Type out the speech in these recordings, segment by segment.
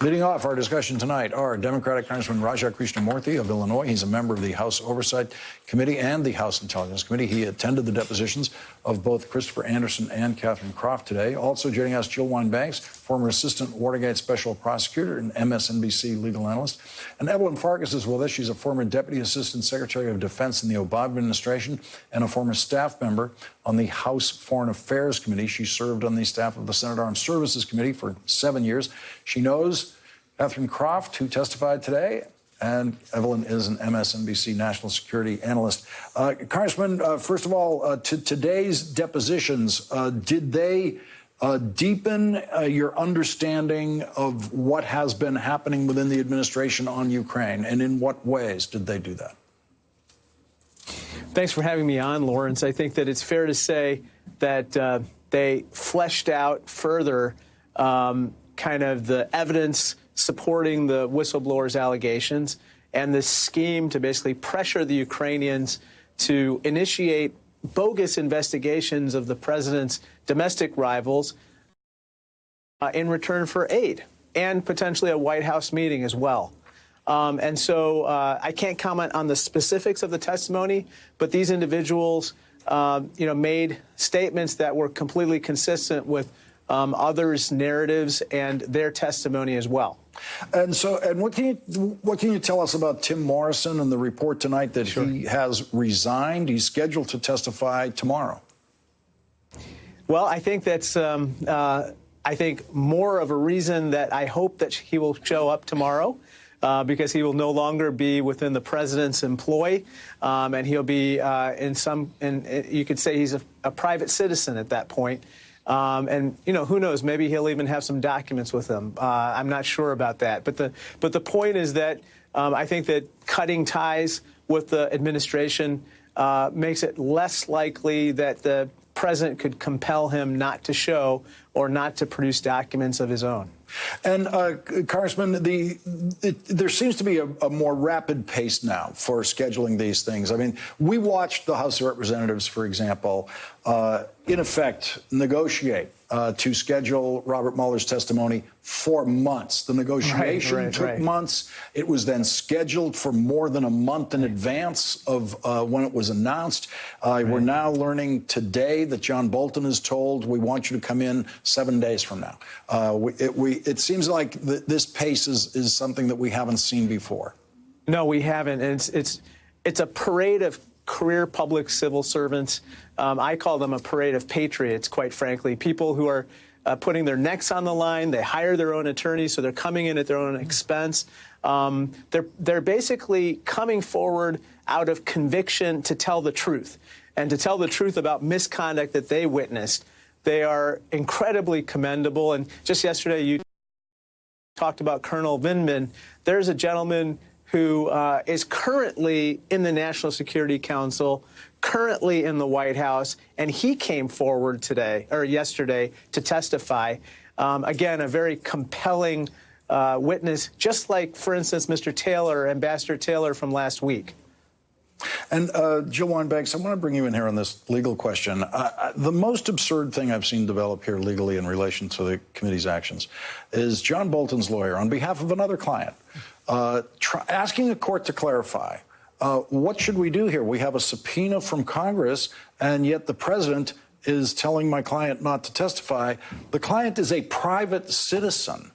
Leading off our discussion tonight are Democratic Congressman Krishnamoorthi of Illinois. He's a member of the House Oversight Committee and the House Intelligence Committee. He attended the depositions of both Christopher Anderson and Catherine Croft today. Also joining us, Jill Wine-Banks, former Assistant Watergate Special Prosecutor and MSNBC legal analyst. And Evelyn Farkas is with us. She's a former Deputy Assistant Secretary of Defense in the Obama administration and a former staff member on the House Foreign Affairs Committee. She served on the staff of the Senate Armed Services Committee for 7 years. She knows Catherine Croft, who testified today, and Evelyn is an MSNBC national security analyst. Congressman, first of all, to today's depositions, did they deepen your understanding of what has been happening within the administration on Ukraine, and in what ways did they do that? Thanks for having me on, Lawrence. I think that it's fair to say that they fleshed out further kind of the evidence supporting the whistleblower's allegations and the scheme to basically pressure the Ukrainians to initiate bogus investigations of the president's domestic rivals in return for aid and potentially a White House meeting as well. And so I can't comment on the specifics of the testimony, but these individuals, made statements that were completely consistent with others' narratives and their testimony as well. And what can you tell us about Tim Morrison and the report tonight that he has resigned? He's scheduled to testify tomorrow. Well, I think that's more of a reason that I hope that he will show up tomorrow. Because he will no longer be within the president's employ, and he'll be you could say he's a private citizen at that point. And who knows? Maybe he'll even have some documents with him. I'm not sure about that. But the point is that I think that cutting ties with the administration makes it less likely that the president could compel him not to show or not to produce documents of his own. And, Congressman, there seems to be a more rapid pace now for scheduling these things. I mean, we watched the House of Representatives, for example, in effect, negotiate to schedule Robert Mueller's testimony for months. The negotiation took months. It was then scheduled for more than a month in advance of when it was announced. We're now learning today that John Bolton is told, we want you to come in 7 days from now. It seems like this pace is something that we haven't seen before. No, we haven't. And it's a parade of career public civil servants. I call them a parade of patriots, quite frankly, people who are putting their necks on the line. They hire their own attorneys, so they're coming in at their own expense. They're basically coming forward out of conviction to tell the truth and to tell the truth about misconduct that they witnessed. They are incredibly commendable. And just yesterday, you talked about Colonel Vindman. There's a gentleman who is currently in the National Security Council, currently in the White House, and he came forward yesterday to testify. Again, a very compelling witness, just like, for instance, Mr. Taylor, Ambassador Taylor from last week. And Jill Wine-Banks, I want to bring you in here on this legal question. The most absurd thing I've seen develop here legally in relation to the committee's actions is John Bolton's lawyer, on behalf of another client, asking a court to clarify, what should we do here? We have a subpoena from Congress, and yet the president is telling my client not to testify. The client is a private citizen.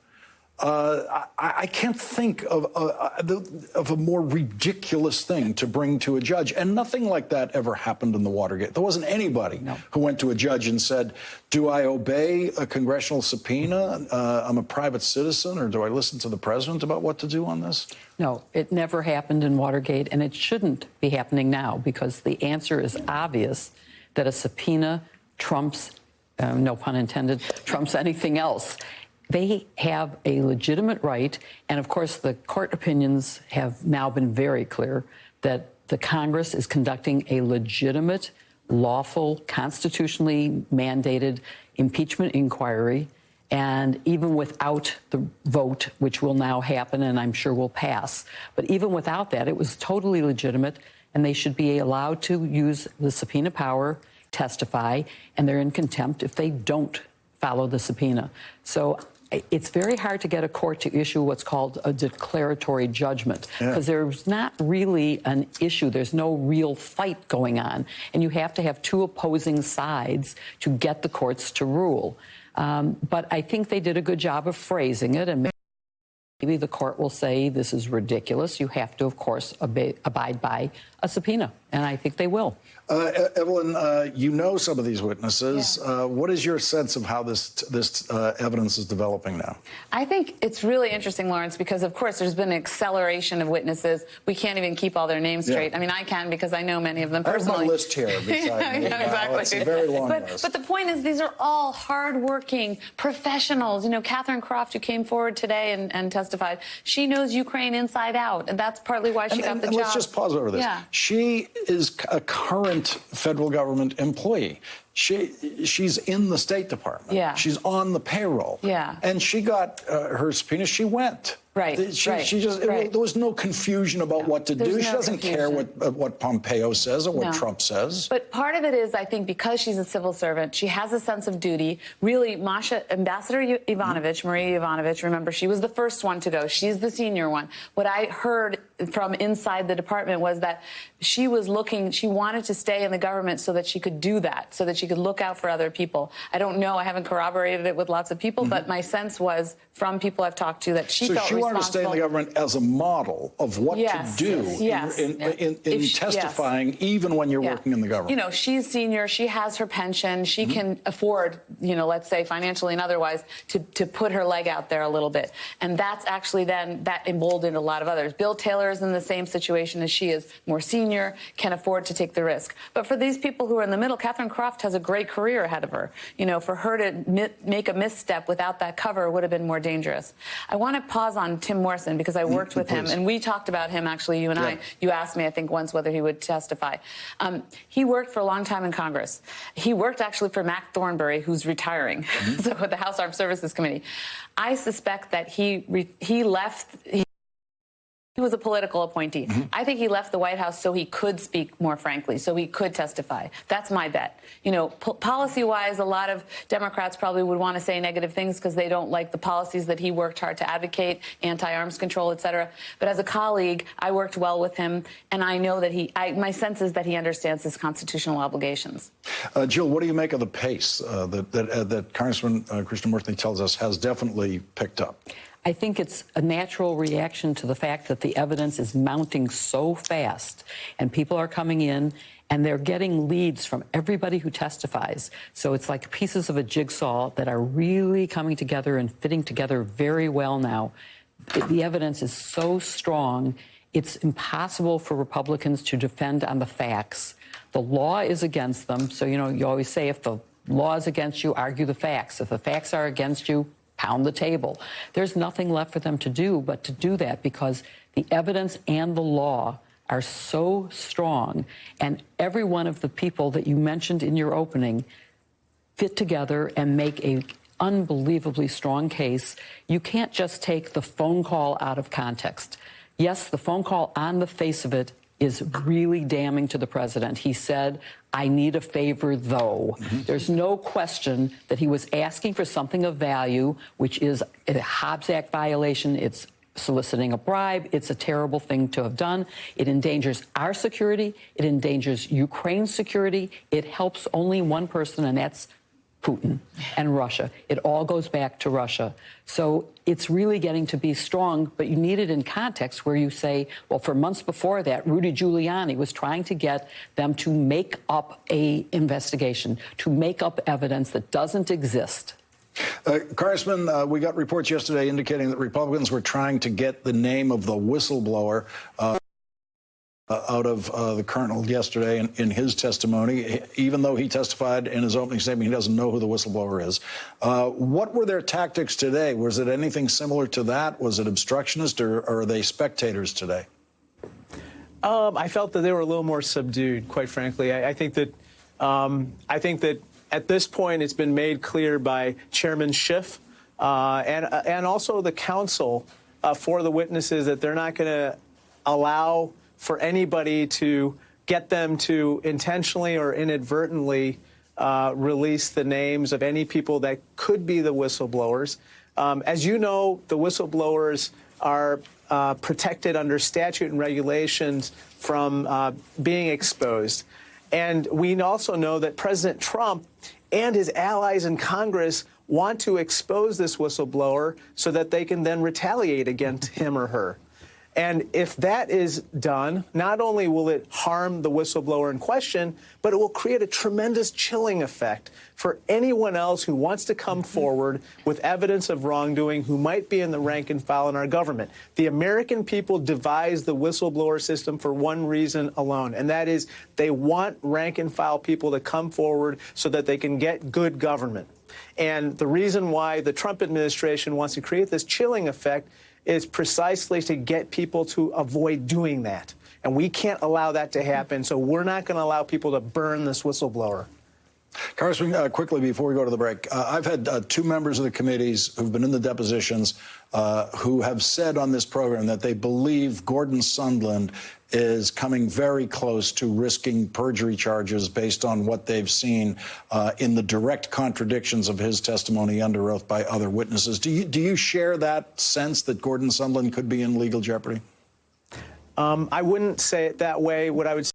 I can't think of a more ridiculous thing to bring to a judge. And nothing like that ever happened in the Watergate. There wasn't anybody who went to a judge and said, do I obey a congressional subpoena? I'm a private citizen, or do I listen to the president about what to do on this? No, it never happened in Watergate, and it shouldn't be happening now, because the answer is obvious that a subpoena trumps, no pun intended, trumps anything else. They have a legitimate right, and of course the court opinions have now been very clear that the Congress is conducting a legitimate, lawful, constitutionally mandated impeachment inquiry, and even without the vote, which will now happen and I'm sure will pass, but even without that, it was totally legitimate, and they should be allowed to use the subpoena power, testify, and they're in contempt if they don't follow the subpoena. So it's very hard to get a court to issue what's called a declaratory judgment because there's not really an issue. There's no real fight going on. And you have to have two opposing sides to get the courts to rule. But I think they did a good job of phrasing it, and maybe the court will say this is ridiculous. You have to, of course, abide by a subpoena, and I think they will. Evelyn, you know some of these witnesses. Yeah. What is your sense of how this evidence is developing now? I think it's really interesting, Lawrence, because, of course, there's been an acceleration of witnesses. We can't even keep all their names straight. I mean, I can because I know many of them personally. I have my list here beside me. Exactly. It's a very long list. But the point is, these are all hardworking professionals. You know, Catherine Croft, who came forward today and testified, she knows Ukraine inside out, and that's partly why she got the job. Let's just pause over this. Yeah. She is a current federal government employee. She's in the State Department. Yeah. She's on the payroll. Yeah. And she got her subpoena. She went. Right. There was no confusion about what to do. She doesn't care what Pompeo says or what Trump says. But part of it is, I think, because she's a civil servant, she has a sense of duty. Really, Ambassador Ivanovich, Maria Ivanovich, remember, she was the first one to go. She's the senior one. What I heard from inside the department was that she was looking, she wanted to stay in the government so that she could do that, so that she could look out for other people. I don't know. I haven't corroborated it with lots of people, but my sense was from people I've talked to that she felt responsible. To stay in the government as a model of what to do in testifying, even when you're working in the government. You know, she's senior. She has her pension. She can afford, you know, let's say financially and otherwise, to put her leg out there a little bit. And that's actually then, that emboldened a lot of others. Bill Taylor is in the same situation as she is, more senior, can afford to take the risk. But for these people who are in the middle, Catherine Croft has a great career ahead of her. You know, for her to make a misstep without that cover would have been more dangerous. I want to pause on Tim Morrison because I worked with him, and we talked about him, actually, you and I. You asked me, I think, once whether he would testify. He worked for a long time in Congress. He worked, actually, for Mac Thornberry, who's retiring, so with the House Armed Services Committee. I suspect that he left... He was a political appointee. I think he left the White House so he could speak more frankly, so he could testify. That's my bet. You know, policy-wise, a lot of Democrats probably would want to say negative things because they don't like the policies that he worked hard to advocate, anti-arms control, et cetera. But as a colleague, I worked well with him, and I know that my sense is that he understands his constitutional obligations. Jill, what do you make of the pace that Congressman Krishnamoorthi tells us has definitely picked up? I think it's a natural reaction to the fact that the evidence is mounting so fast and people are coming in and they're getting leads from everybody who testifies. So it's like pieces of a jigsaw that are really coming together and fitting together very well now. The evidence is so strong, it's impossible for Republicans to defend on the facts. The law is against them. So, you know, you always say if the law is against you, argue the facts. If the facts are against you, pound the table. There's nothing left for them to do but to do that because the evidence and the law are so strong, and every one of the people that you mentioned in your opening fit together and make a unbelievably strong case. You can't just take the phone call out of context. Yes, the phone call on the face of it is really damning to the president. He said, I need a favor, though. There's no question that he was asking for something of value, which is a Hobbs Act violation. It's soliciting a bribe. It's a terrible thing to have done. It endangers our security. It endangers Ukraine's security. It helps only one person, and that's Putin and Russia. It all goes back to Russia. So it's really getting to be strong, but you need it in context where you say, well, for months before that, Rudy Giuliani was trying to get them to make up a investigation, to make up evidence that doesn't exist. Congressman, we got reports yesterday indicating that Republicans were trying to get the name of the whistleblower out of the colonel yesterday in his testimony, even though he testified in his opening statement he doesn't know who the whistleblower is. What were their tactics today? Was it anything similar to that? Was it obstructionist, or are they spectators today? I felt that they were a little more subdued, quite frankly. I think that at this point it's been made clear by Chairman Schiff and also the counsel for the witnesses that they're not going to allow for anybody to get them to intentionally or inadvertently release the names of any people that could be the whistleblowers. As you know, the whistleblowers are protected under statute and regulations from being exposed. And we also know that President Trump and his allies in Congress want to expose this whistleblower so that they can then retaliate against him or her. And if that is done, not only will it harm the whistleblower in question, but it will create a tremendous chilling effect for anyone else who wants to come forward with evidence of wrongdoing who might be in the rank and file in our government. The American people devised the whistleblower system for one reason alone, and that is they want rank and file people to come forward so that they can get good government. And the reason why the Trump administration wants to create this chilling effect is precisely to get people to avoid doing that. And we can't allow that to happen, so we're not going to allow people to burn this whistleblower. Congressman, quickly before we go to the break, I've had two members of the committees who've been in the depositions who have said on this program that they believe Gordon Sondland is coming very close to risking perjury charges based on what they've seen in the direct contradictions of his testimony under oath by other witnesses. Do you share that sense that Gordon Sondland could be in legal jeopardy? I wouldn't say it that way. What I would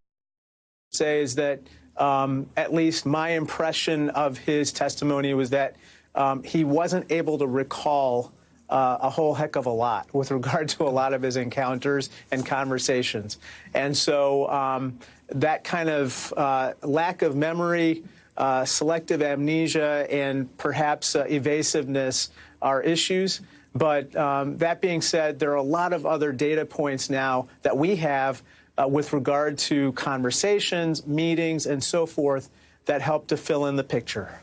say is that at least my impression of his testimony was that he wasn't able to recall a whole heck of a lot with regard to a lot of his encounters and conversations. And so that kind of lack of memory, selective amnesia, and perhaps evasiveness are issues. But that being said, there are a lot of other data points now that we have with regard to conversations, meetings, and so forth that help to fill in the picture.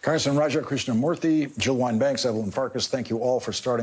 Congressman Raja Krishnamoorthi, Jill Wine-Banks, Evelyn Farkas, thank you all for starting.